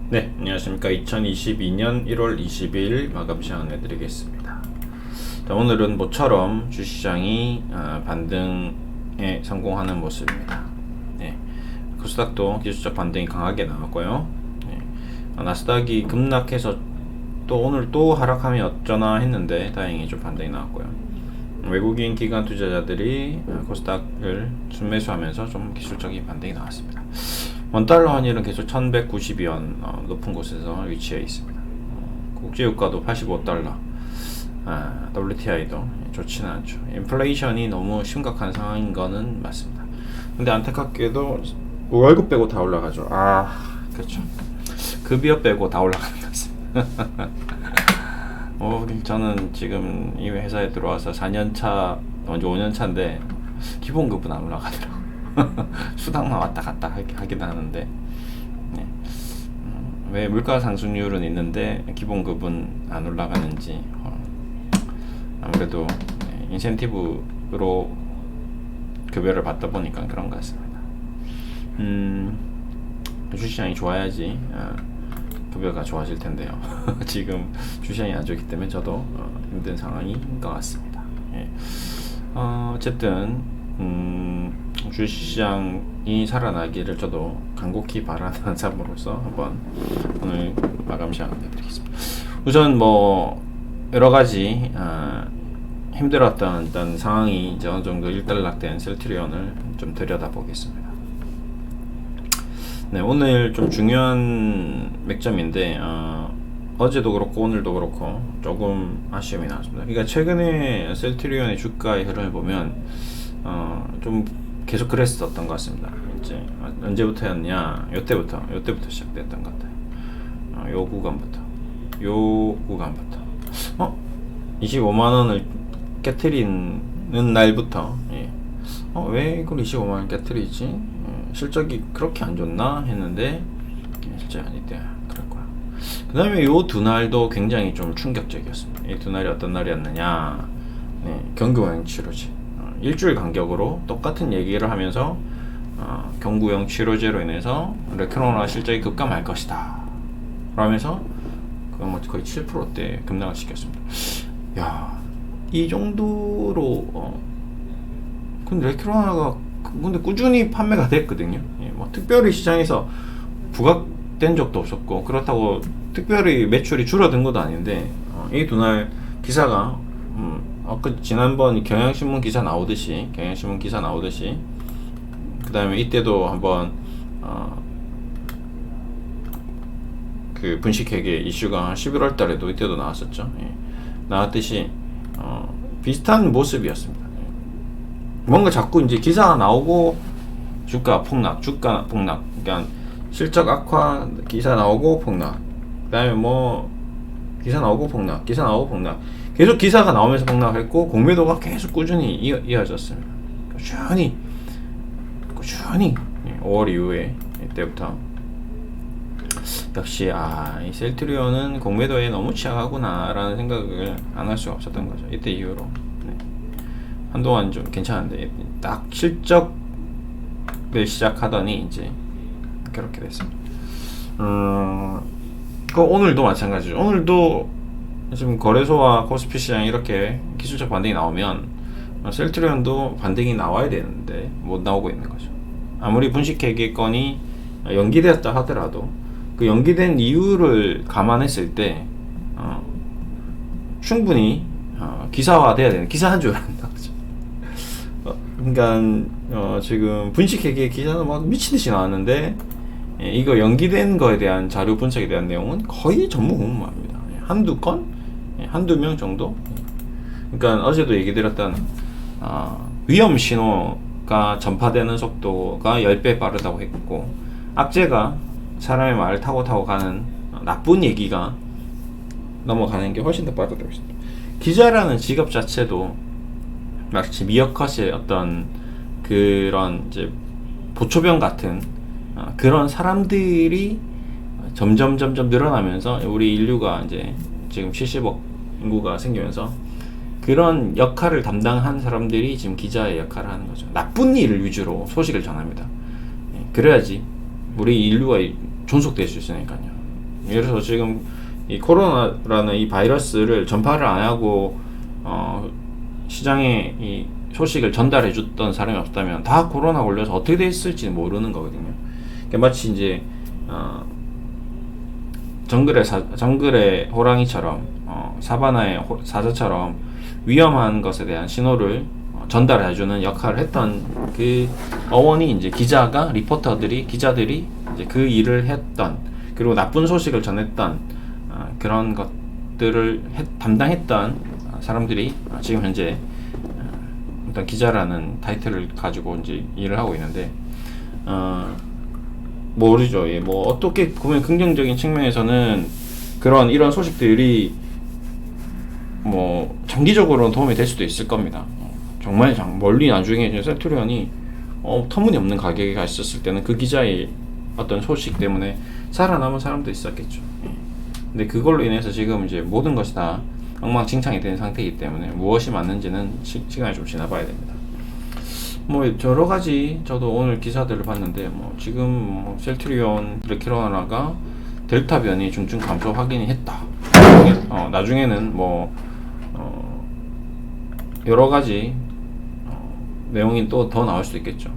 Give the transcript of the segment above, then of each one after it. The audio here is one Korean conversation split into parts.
네, 안녕하십니까. 2022년 1월 20일 마감 시간 해드리겠습니다. 자, 오늘은 모처럼 주시장이 반등에 성공하는 모습입니다. 네, 코스닥도 기술적 반등이 강하게 나왔고요. 네, 나스닥이 급락해서 또 오늘 또 하락하면 어쩌나 했는데 다행히 좀 반등이 나왔고요. 외국인 기관 투자자들이 코스닥을 순매수하면서 좀 기술적인 반등이 나왔습니다. 원달러 환율은 계속 1192원 높은 곳에서 위치해 있습니다. 국제유가도 85달러, WTI도 좋지는 않죠. 인플레이션이 너무 심각한 상황인 거는 맞습니다. 근데 안타깝게도 월급 빼고 다 올라가죠. 그렇죠. 급여 빼고 다 올라가는 것 같습니다. 저는 지금 이 회사에 들어와서 4년차, 먼저 5년차인데 기본급은 안 올라가더라고요. 수당만 왔다 갔다 하긴 하는데, 네. 왜 물가 상승률은 있는데 기본급은 안 올라가는지, 아무래도 인센티브로 급여를 받다 보니까 그런 것 같습니다. 주시장이 좋아야지 급여가 좋아질 텐데요. 지금 주시장이 안 좋기 때문에 저도 힘든 상황인 것 같습니다. 예. 어쨌든 주시장이 살아나기를 저도 간곡히 바라는 사람으로서 한번 오늘 마감 시간을 해드리겠습니다. 우선 여러 가지 힘들었던 어떤 상황이 이제 어느 정도 일단락된 셀트리온을 좀 들여다보겠습니다. 네, 오늘 좀 중요한 맥점인데 어제도 그렇고 오늘도 그렇고 조금 아쉬움이 나왔습니다. 그러니까 최근에 셀트리온의 주가의 흐름을 보면 좀 계속 그랬었던 것 같습니다. 이제 언제부터였냐? 요때부터 시작됐던 것 같아요. 요 구간부터 25만 원을 깨트리는 날부터, 예. 왜 이걸 25만 원 깨트리지? 실적이 그렇게 안 좋나 했는데 실적이 아니대. 그럴 거야. 그 다음에 요 두 날도 굉장히 좀 충격적이었습니다. 이 두 날이 어떤 날이었느냐? 네, 경구용 치료제. 일주일 간격으로 똑같은 얘기를 하면서 경구용 치료제로 인해서 레크로나 실적이 급감할 것이다. 그러면서 거의 7%대 급락을 시켰습니다. 야, 이 정도로 근데 레크로나가 근데 꾸준히 판매가 됐거든요. 예, 특별히 시장에서 부각된 적도 없었고 그렇다고 특별히 매출이 줄어든 것도 아닌데 이 두 날 기사가 지난번 경향신문 기사 나오듯이 그 다음에 이때도 한번 그 분식회계 이슈가 11월 달에도 이때도 나왔었죠. 예, 나왔듯이 비슷한 모습이었습니다. 뭔가 자꾸 이제 기사가 나오고 주가 폭락, 그러니까 실적 악화 기사 나오고 폭락, 그다음에 기사 나오고 폭락, 계속 기사가 나오면서 폭락했고 공매도가 계속 꾸준히 이어졌습니다. 꾸준히 5월 이후에 이때부터 역시 이 셀트리온은 공매도에 너무 취약하구나라는 생각을 안 할 수가 없었던 거죠. 이때 이후로. 한동안 좀 괜찮은데 딱 실적을 시작하더니 이제 그렇게 됐습니다. 오늘도 마찬가지죠. 오늘도 지금 거래소와 코스피 시장 이렇게 기술적 반등이 나오면 셀트리온도 반등이 나와야 되는데 못 나오고 있는 거죠. 아무리 분식회계 건이 연기되었다 하더라도 그 연기된 이유를 감안했을 때 충분히 기사화돼야 되는 기사 한 줄 한다. 그러니까 지금 분식회계 기사는 막 미친듯이 나왔는데 이거 연기된 거에 대한 자료 분석에 대한 내용은 거의 전무후무합니다. 한두 건? 한두 명 정도? 그러니까 어제도 얘기 드렸던 위험 신호가 전파되는 속도가 10배 빠르다고 했고 악재가 사람의 말을 타고 가는 나쁜 얘기가 넘어가는 게 훨씬 더 빠르다고 했습니다. 기자라는 직업 자체도 마치 미어컷의 어떤 그런 이제 보초병 같은 그런 사람들이 점점 늘어나면서 우리 인류가 이제 지금 70억 인구가 생기면서 그런 역할을 담당한 사람들이 지금 기자의 역할을 하는 거죠. 나쁜 일을 위주로 소식을 전합니다. 그래야지 우리 인류가 존속될 수 있으니까요. 예를 들어서 지금 이 코로나라는 이 바이러스를 전파를 안 하고 시장에 이 소식을 전달해 줬던 사람이 없다면 다 코로나 걸려서 어떻게 됐을지 모르는 거거든요. 그러니까 마치 이제 정글의 호랑이처럼 사바나의 사자처럼 위험한 것에 대한 신호를 전달해주는 역할을 했던 그 어원이 이제 기자들이 이제 그 일을 했던, 그리고 나쁜 소식을 전했던 그런 것들을 담당했던 사람들이 지금 현재 일단 기자라는 타이틀을 가지고 이제 일을 하고 있는데 모르죠. 예, 뭐 어떻게 보면 긍정적인 측면에서는 이런 소식들이 뭐 장기적으로는 도움이 될 수도 있을 겁니다. 정말 멀리 나중에 셀트리온이 터무니없는 가격에 갔었을 때는 그 기자의 어떤 소식 때문에 살아남은 사람도 있었겠죠. 예. 근데 그걸로 인해서 지금 이제 모든 것이 다 엉망진창이 된 상태이기 때문에 무엇이 맞는지는 시간이 좀 지나봐야 됩니다. 뭐 여러 가지 저도 오늘 기사들을 봤는데 뭐 지금 뭐 셀트리온 레키로나가 델타 변이 중증 감소 확인이 했다. 나중에는 뭐 여러 가지 내용이 또 더 나올 수도 있겠죠.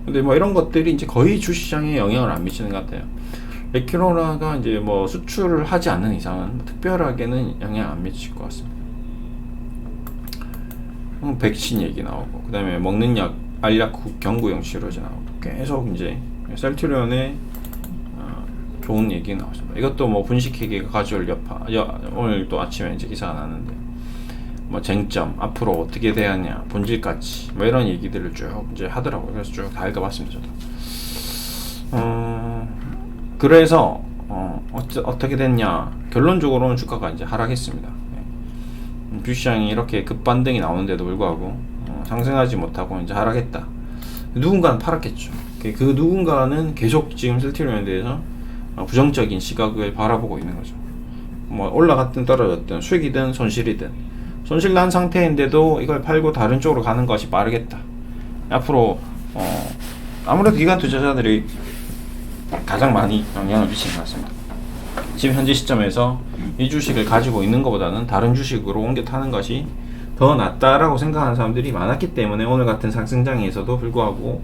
근데 뭐 이런 것들이 이제 거의 주시장에 영향을 안 미치는 것 같아요. 레키로나가 이제 뭐 수출을 하지 않는 이상은 특별하게는 영향 안 미칠 것 같습니다. 백신 얘기 나오고, 그 다음에 먹는 약, 알약 경구용 치료제 나오고, 계속 이제 셀트리온의 좋은 얘기 나왔습니다. 이것도 뭐 분식회계가 가져올 여파, 오늘 또 아침에 이제 기사가 나왔는데, 뭐 쟁점, 앞으로 어떻게 돼야 하냐, 본질까지, 뭐 이런 얘기들을 쭉 이제 하더라고요. 그래서 쭉 다 읽어봤습니다, 저도. 그래서 어떻게 됐냐, 결론적으로는 주가가 이제 하락했습니다. 주시장이 이렇게 급반등이 나오는데도 불구하고 상승하지 못하고 이제 하락했다. 누군가는 팔았겠죠. 그 누군가는 계속 지금 셀트리온에 대해서 부정적인 시각을 바라보고 있는 거죠. 뭐 올라갔든 떨어졌든 수익이든 손실이든, 손실 난 상태인데도 이걸 팔고 다른 쪽으로 가는 것이 빠르겠다. 앞으로 아무래도 기관 투자자들이 가장 많이 영향을 미치는 것 같습니다. 지금 현재 시점에서 이 주식을 가지고 있는 것보다는 다른 주식으로 옮겨 타는 것이 더 낫다라고 생각하는 사람들이 많았기 때문에 오늘 같은 상승장에서도 불구하고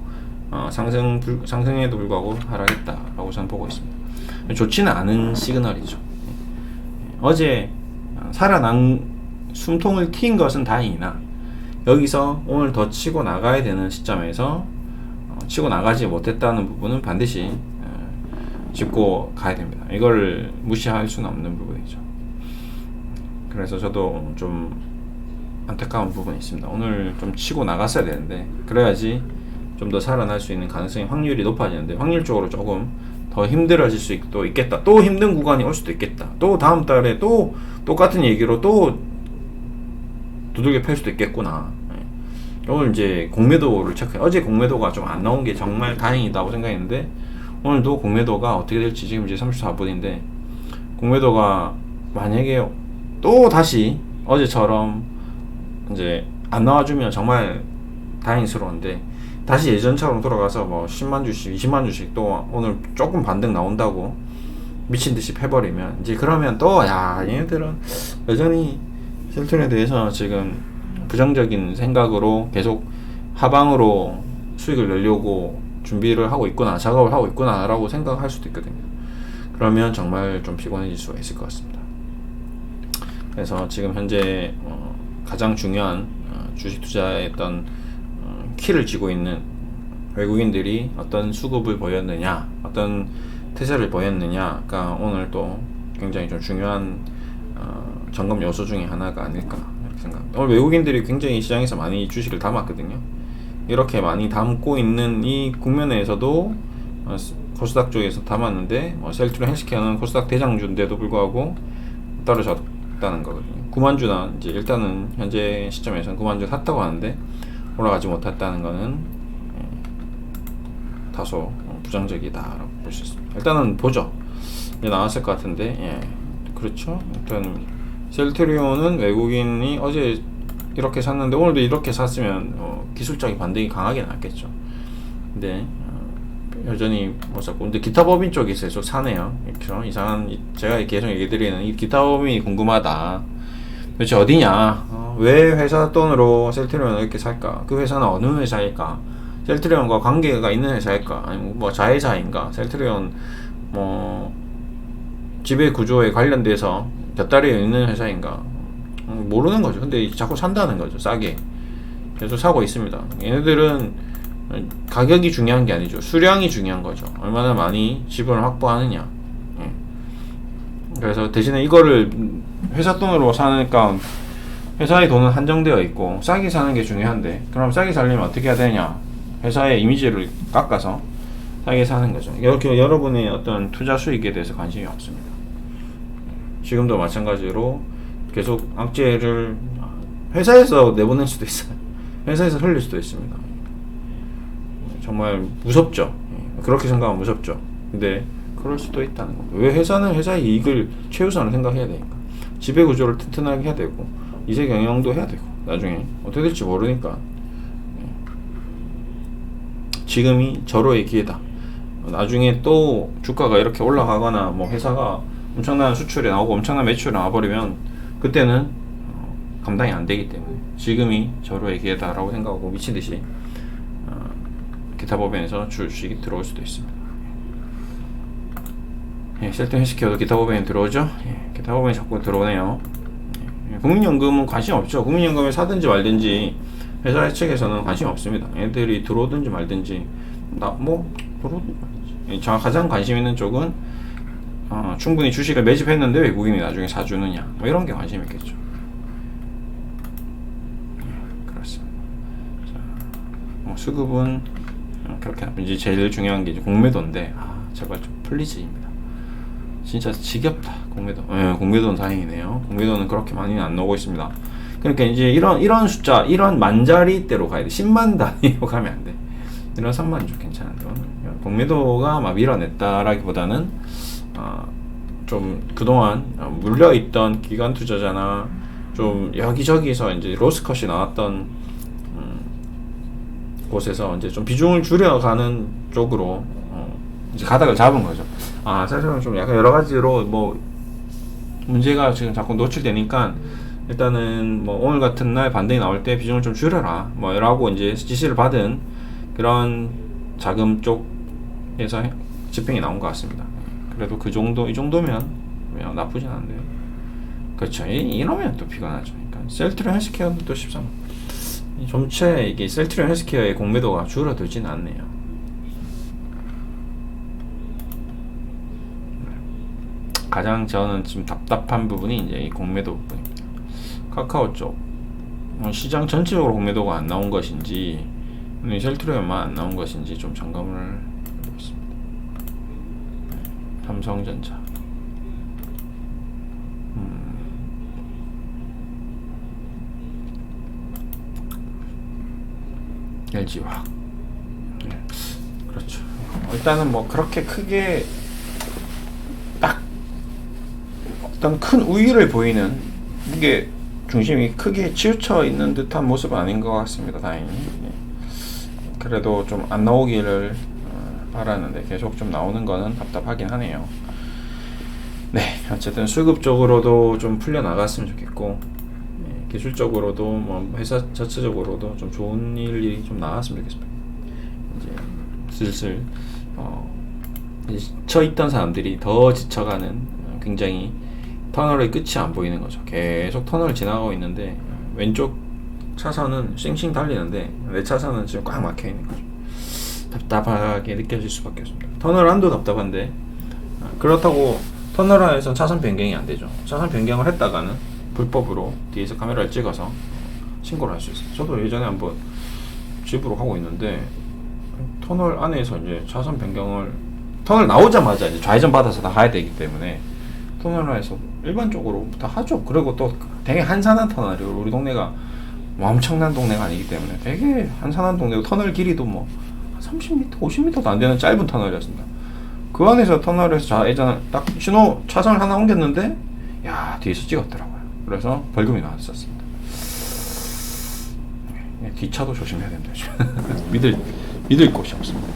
상승에도 불구하고 하락했다라고 저는 보고 있습니다. 좋지는 않은 시그널이죠. 어제 숨통을 틔인 것은 다행이나 여기서 오늘 더 치고 나가야 되는 시점에서 치고 나가지 못했다는 부분은 반드시 짚고 가야 됩니다. 이걸 무시할 수는 없는 부분이죠. 그래서 저도 좀 안타까운 부분이 있습니다. 오늘 좀 치고 나갔어야 되는데, 그래야지 좀 더 살아날 수 있는 가능성이, 확률이 높아지는데, 확률적으로 조금 더 힘들어질 수도 있겠다. 또 힘든 구간이 올 수도 있겠다. 또 다음 달에 또 똑같은 얘기로 또 두들겨 팰 수도 있겠구나. 오늘 이제 공매도를 체크해. 어제 공매도가 좀 안 나온 게 정말 다행이다고 생각했는데, 오늘도 공매도가 어떻게 될지, 지금 이제 34분인데 공매도가 만약에 또 다시 어제처럼 이제 안 나와주면 정말 다행스러운데, 다시 예전처럼 돌아가서 뭐 10만 주씩 20만 주씩 또 오늘 조금 반등 나온다고 미친듯이 패버리면, 이제 그러면 또 얘네들은 여전히 셀트리온에 대해서 지금 부정적인 생각으로 계속 하방으로 수익을 내려고 준비를 하고 있구나, 작업을 하고 있구나 라고 생각할 수도 있거든요. 그러면 정말 좀 피곤해질 수가 있을 것 같습니다. 그래서 지금 현재 가장 중요한 주식 투자의 어떤 키를 쥐고 있는 외국인들이 어떤 수급을 보였느냐, 어떤 태세를 보였느냐가 오늘 또 굉장히 좀 중요한 점검 요소 중에 하나가 아닐까 이렇게 생각합니다. 오늘 외국인들이 굉장히 시장에서 많이 주식을 담았거든요. 이렇게 많이 담고 있는 이 국면에서도 코스닥 쪽에서 담았는데, 셀트리온 헬스케어는 코스닥 대장주인데도 불구하고 떨어졌다는 거거든요. 9만 주나 이제 일단은 현재 시점에서는 9만 주 샀다고 하는데 올라가지 못했다는 거는 다소 부정적이다라고 볼 수 있습니다. 일단은 보죠. 이제 나왔을 것 같은데, 그렇죠. 일단 셀트리온은 외국인이 어제 이렇게 샀는데 오늘도 이렇게 샀으면 기술적인 반등이 강하게 났겠죠. 근데 여전히 못 샀고, 근데 기타 법인 쪽이 있어요. 좀 사네요. 그렇죠? 이상한, 제가 계속 얘기 드리는 이 기타 법인이 궁금하다. 도대체 어디냐? 왜 회사 돈으로 셀트리온을 이렇게 살까? 그 회사는 어느 회사일까? 셀트리온과 관계가 있는 회사일까? 아니면 뭐 자회사인가? 셀트리온 뭐 지배 구조에 관련돼서 곁다리에 있는 회사인가? 모르는 거죠. 근데 자꾸 산다는 거죠. 싸게. 계속 사고 있습니다. 얘네들은 가격이 중요한 게 아니죠. 수량이 중요한 거죠. 얼마나 많이 지분을 확보하느냐. 예. 그래서 대신에 이거를 회사 돈으로 사니까 회사의 돈은 한정되어 있고 싸게 사는 게 중요한데, 그럼 싸게 살려면 어떻게 해야 되냐? 회사의 이미지를 깎아서 싸게 사는 거죠. 이렇게 여러분의 어떤 투자 수익에 대해서 관심이 없습니다. 지금도 마찬가지로 계속 악재를 회사에서 내보낼 수도 있어요. 회사에서 흘릴 수도 있습니다. 정말 무섭죠. 그렇게 생각하면 무섭죠. 근데 그럴 수도 있다는 겁니다. 왜 회사는 회사의 이익을 최우선으로 생각해야 되니까. 지배 구조를 튼튼하게 해야 되고, 이세 경영도 해야 되고, 나중에 어떻게 될지 모르니까 지금이 절호의 기회다. 나중에 또 주가가 이렇게 올라가거나 뭐 회사가 엄청난 수출이 나오고 엄청난 매출이 나와버리면 그때는 감당이 안 되기 때문에 지금이 절호의 기회다라고 생각하고 미친듯이 기타 법인에서 주식이 들어올 수도 있습니다. 예, 셀트리온 헬스케어도 기타 법인에 들어오죠. 예, 기타 법인에 자꾸 들어오네요. 예, 국민연금은 관심 없죠. 국민연금을 사든지 말든지 회사 측에서는 관심 없습니다. 애들이 들어오든지 말든지 들어오든지 말든지. 예, 가장 관심 있는 쪽은 충분히 주식을 매집했는데 외국인이 나중에 사주느냐, 뭐 이런 게 관심 있겠죠. 예, 그렇습니다. 자, 수급은 그렇게 이제 제일 중요한 게 이제 공매도인데, 제발 좀 플리즈입니다. 진짜 지겹다. 공매도. 공매도는 다행이네요. 공매도는 그렇게 많이는 안 나오고 있습니다. 그러니까 이제 이런 숫자, 이런 만자리대로 가야 돼. 10만 단위로 가면 안 돼. 이런 3만이 좀 괜찮은데, 공매도가 막 밀어냈다라기보다는 좀 그동안 물려있던 기관 투자자나 좀 여기저기서 이제 로스컷이 나왔던 곳에서 이제 좀 비중을 줄여가는 쪽으로 이제 가닥을 잡은 거죠. 사실은 좀 약간 여러 가지로 뭐 문제가 지금 자꾸 노출되니까 일단은 뭐 오늘 같은 날 반등이 나올 때 비중을 좀 줄여라 뭐 라고 이제 지시를 받은 그런 자금 쪽에서 집행이 나온 것 같습니다. 그래도 이 정도면 나쁘진 않은데, 그렇죠. 이러면 또 피가 나죠. 그러니까 셀트리온 헬스케어는 또 13. 전체 이게 셀트리온 헬스케어의 공매도가 줄어들진 않네요. 가장 저는 지금 답답한 부분이 이제 이 공매도 부분입니다. 카카오 쪽 시장 전체적으로 공매도가 안 나온 것인지, 셀트리온만 안 나온 것인지 좀 점검을 해보겠습니다. 삼성전자, LG화학. 네. 그렇죠. 일단은 뭐 그렇게 크게 딱 어떤 큰 우위를 보이는, 이게 중심이 크게 치우쳐 있는 듯한 모습은 아닌 것 같습니다. 다행히. 네. 그래도 좀 안 나오기를 바라는데 계속 좀 나오는 거는 답답하긴 하네요. 네, 어쨌든 수급적으로도 좀 풀려 나갔으면 좋겠고, 네, 기술적으로도 뭐 회사 자체적으로도 좀 좋은 일이 좀 나왔으면 좋겠습니다. 이제 슬슬 지쳐있던 사람들이 더 지쳐가는, 굉장히 터널의 끝이 안 보이는 거죠. 계속 터널을 지나가고 있는데 왼쪽 차선은 싱싱 달리는데 내 차선은 지금 꽉 막혀 있는 거죠. 답답하게 느껴질 수밖에 없습니다. 터널 안도 답답한데, 그렇다고 터널 안에서 차선 변경이 안 되죠. 차선 변경을 했다가는 불법으로 뒤에서 카메라를 찍어서 신고를 할 수 있어요. 저도 예전에 한번 집으로 가고 있는데 터널 안에서 이제 차선 변경을, 터널 나오자마자 이제 좌회전 받아서 다 가야 되기 때문에 터널 안에서 일반적으로 다 하죠. 그리고 또 되게 한산한 터널이고, 우리 동네가 뭐 엄청난 동네가 아니기 때문에 되게 한산한 동네고, 터널 길이도 뭐 30m, 50m도 안 되는 짧은 터널이었습니다. 그 안에서 터널에서 좌회전 딱 신호 차선을 하나 옮겼는데, 야, 뒤에서 찍었더라고요. 그래서 벌금이 나왔었습니다. 뒷차도 조심해야 됩니다. 믿을 곳이 없습니다.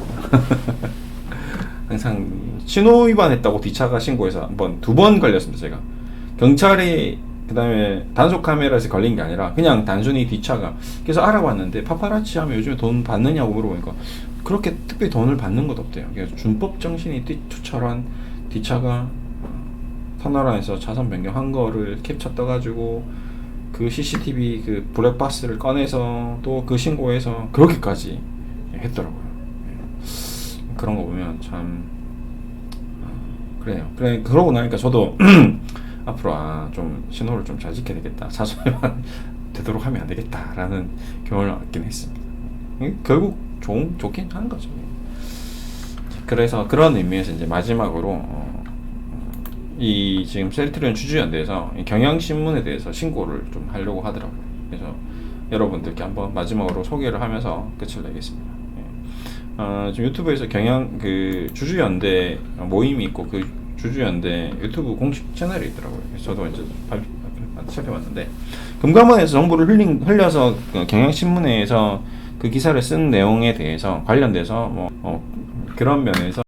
항상 신호 위반했다고 뒷차가 신고해서 한번 2번 걸렸습니다. 제가 경찰이 그다음에 단속 카메라에서 걸린 게 아니라 그냥 단순히 뒷차가. 그래서 알아봤는데 파파라치 하면 요즘에 돈 받느냐고 물어보니까 그렇게 특별히 돈을 받는 것도 없대요. 그래서 준법 정신이 투철한 뒷차가 터널안에서 차선 변경한 거를 캡처 떠가지고 그 CCTV 그 블랙박스를 꺼내서 또 그 신고해서 그렇게까지 했더라고요. 그런 거 보면 참 그래요. 그래 그러고 나니까 저도 앞으로 좀 신호를 좀 잘 지켜야 되겠다. 차선만 되도록 하면 안 되겠다라는 교훈을 얻긴 했습니다. 결국 좋긴 하는 거죠. 그래서 그런 의미에서 이제 마지막으로 이 지금 셀트리온 주주연대에서 경향신문에 대해서 신고를 좀 하려고 하더라고요. 그래서 여러분들께 한번 마지막으로 소개를 하면서 끝을 내겠습니다. 지금 유튜브에서 그 주주연대 모임이 있고 그 주주연대 유튜브 공식 채널이 있더라고요. 그래서 저도 이제 살펴봤는데 금감원에서 정보를 흘려서 그 경향신문에서 그 기사를 쓴 내용에 대해서 관련돼서 그런 면에서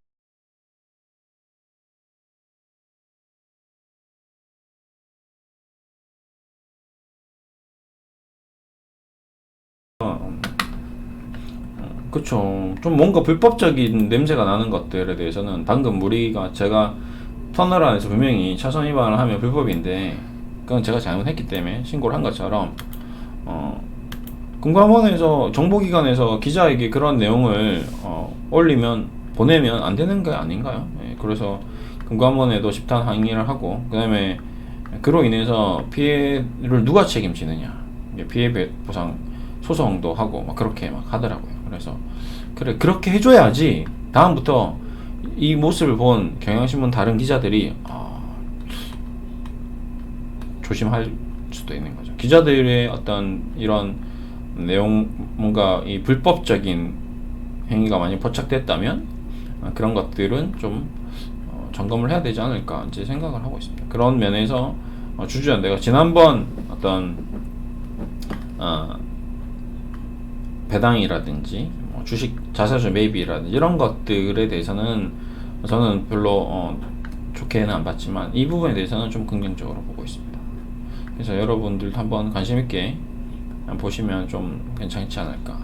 그쵸. 좀 뭔가 불법적인 냄새가 나는 것들에 대해서는 방금 제가 터널 안에서 분명히 차선 위반을 하면 불법인데 그건 제가 잘못했기 때문에 신고를 한 것처럼 금감원에서 정보기관에서 기자에게 그런 내용을 보내면 안 되는 게 아닌가요? 그래서 금감원에도 집단 항의를 하고 그다음에 그로 인해서 피해를 누가 책임지느냐 피해 보상 소송도 하고 그렇게 하더라고요. 그래서 그렇게 해줘야지 다음부터 이 모습을 본 경향신문 다른 기자들이 조심할 수도 있는 거죠. 기자들의 어떤 이런 내용 뭔가 이 불법적인 행위가 많이 포착됐다면 그런 것들은 좀 점검을 해야 되지 않을까 이제 생각을 하고 있습니다. 그런 면에서 주주연대가 지난번 어떤 배당이라든지 주식 자사주 매입이라든지 이런 것들에 대해서는 저는 별로 좋게는 안 봤지만 이 부분에 대해서는 좀 긍정적으로 보고 있습니다. 그래서 여러분들도 한번 관심 있게 보시면 좀 괜찮지 않을까.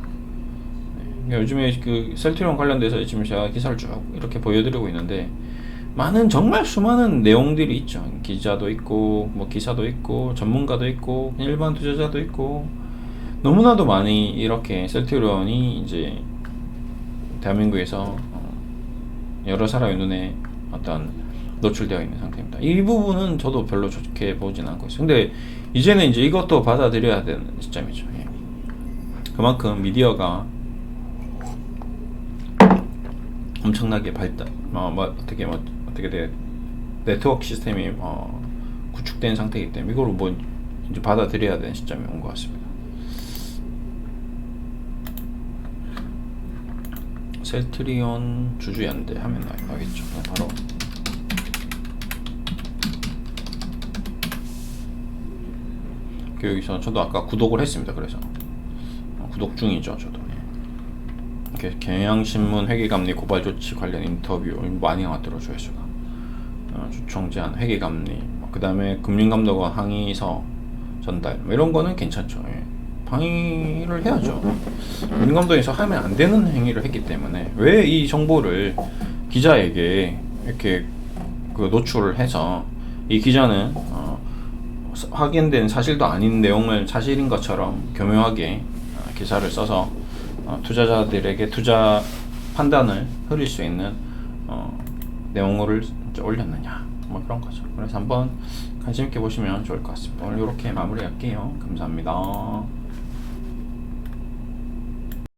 요즘에 그 셀트리온 관련돼서 지금 제가 기사를 쭉 이렇게 보여드리고 있는데 정말 수많은 내용들이 있죠. 기자도 있고 기사도 있고 전문가도 있고 일반 투자자도 있고 너무나도 많이 이렇게 셀트리온이 이제 대한민국에서 여러 사람의 눈에 어떤 노출되어 있는 상태입니다. 이 부분은 저도 별로 좋게 보진 않고 있어요. 근데 이제는 이제 이것도 받아들여야 되는 시점이죠. 그만큼 미디어가 엄청나게 발달, 어떻게 네트워크 시스템이 구축된 상태이기 때문에 이걸 이제 받아들여야 되는 시점이 온 것 같습니다. 셀트리온 주주연대 하면 나오겠죠. 바로 여기서 저도 아까 구독을 했습니다. 그래서 구독 중이죠. 저도 이렇게 경향신문 회계감리 고발 조치 관련 인터뷰 많이 나왔더라고요. 조회수가 주총 제한 회계감리 그 다음에 금융감독원 항의서 전달 이런 거는 괜찮죠. 항의를 해야죠. 금융감독원에서 하면 안 되는 행위를 했기 때문에 왜 이 정보를 기자에게 이렇게 노출을 해서 이 기자는 확인된 사실도 아닌 내용을 사실인 것처럼 교묘하게 기사를 써서 투자자들에게 투자 판단을 흐릴 수 있는 내용을 올렸느냐 그런 거죠. 그래서 한번 관심 있게 보시면 좋을 것 같습니다. 오늘 이렇게 마무리할게요. 감사합니다.